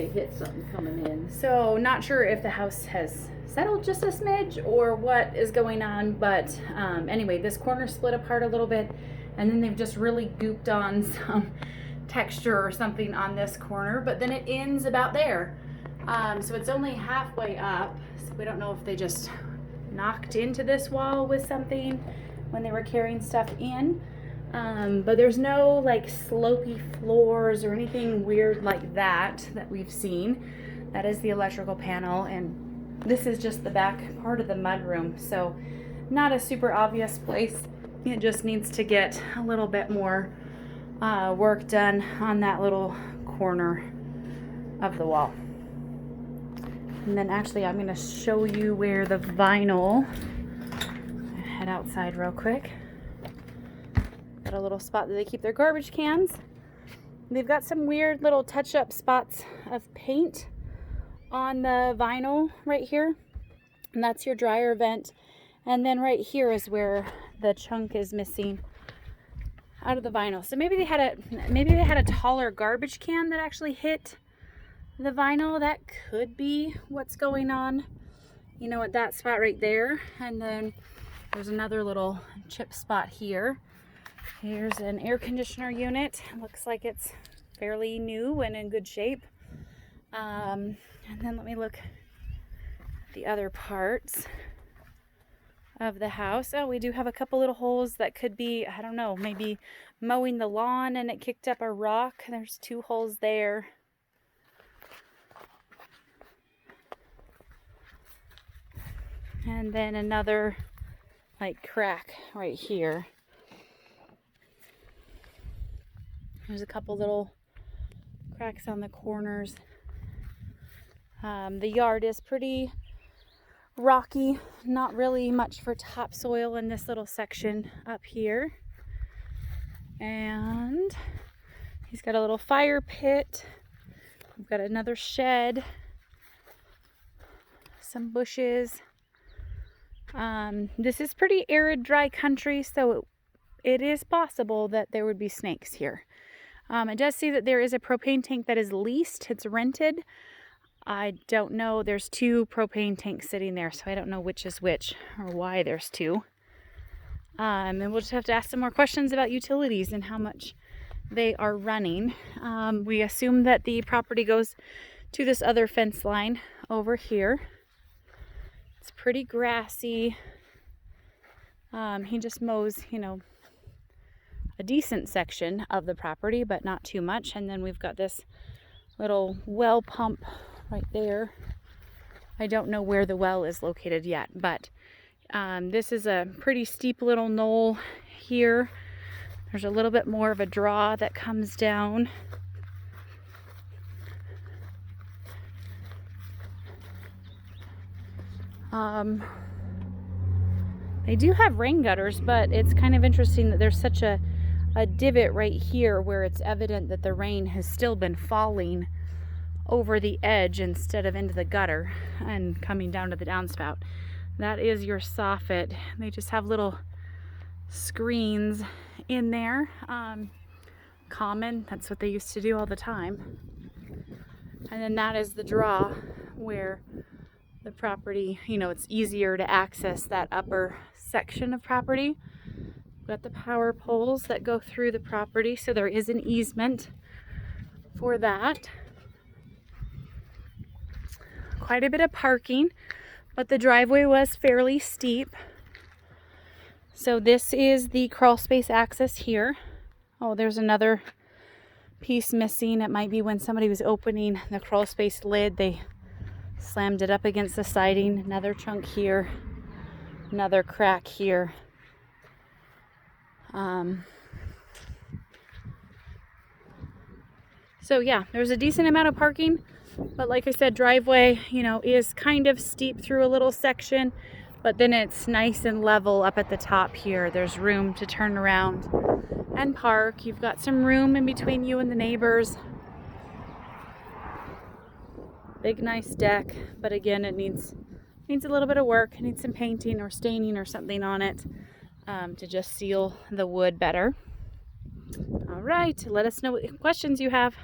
they hit something coming in. So not sure if the house has settled just a smidge or what is going on, but anyway, this corner split apart a little bit, and then they've just really gooped on some texture or something on this corner, but then it ends about there. So it's only halfway up, so we don't know if they just knocked into this wall with something when they were carrying stuff in. But there's no like slopey floors or anything weird like that we've seen. That is the electrical panel, and this is just the back part of the mudroom. So not a super obvious place. It just needs to get a little bit more work done on that little corner of the wall. And then actually I'm going to show you where the vinyl, head outside real quick. Got a little spot that they keep their garbage cans. They've got some weird little touch-up spots of paint on the vinyl right here. And that's your dryer vent. And then right here is where the chunk is missing out of the vinyl. So maybe they had a taller garbage can that actually hit the vinyl. That could be what's going on, you know, at that spot right there. And then there's another little chip spot here. Here's an air conditioner unit. Looks like it's fairly new and in good shape. And then let me look at the other parts of the house. Oh, we do have a couple little holes that could be, I don't know, maybe mowing the lawn and it kicked up a rock. There's 2 holes there. And then another like crack right here. There's a couple little cracks on the corners. The yard is pretty rocky, not really much for topsoil in this little section up here. And he's got a little fire pit. We've got another shed, some bushes. This is pretty arid, dry country, so it is possible that there would be snakes here. It does see that there is a propane tank that is leased. It's rented. I don't know. There's 2 propane tanks sitting there, so I don't know which is which or why there's 2. And we'll just have to ask some more questions about utilities and how much they are running. We assume that the property goes to this other fence line over here. It's pretty grassy. He just mows, you know, a decent section of the property, but not too much. And then we've got this little well pump right there. I don't know where the well is located yet, but this is a pretty steep little knoll here. There's a little bit more of a draw that comes down. They do have rain gutters, but it's kind of interesting that there's such a divot right here where it's evident that the rain has still been falling over the edge instead of into the gutter and coming down to the downspout. That is your soffit. They just have little screens in there. Common, that's what they used to do all the time. And then that is the draw where the property, you know, it's easier to access that upper section of property. We've got the power poles that go through the property, so there is an easement for that. Quite a bit of parking, but the driveway was fairly steep. So this is the crawl space access here. Oh, there's another piece missing. It might be when somebody was opening the crawl space lid, they slammed it up against the siding. Another chunk here, another crack here. So yeah, there's a decent amount of parking, but like I said, driveway, you know, is kind of steep through a little section, but then it's nice and level up at the top here. There's room to turn around and park. You've got some room in between you and the neighbors. Big nice deck, but again, it needs a little bit of work. It needs some painting or staining or something on it to just seal the wood better. All right, let us know what questions you have.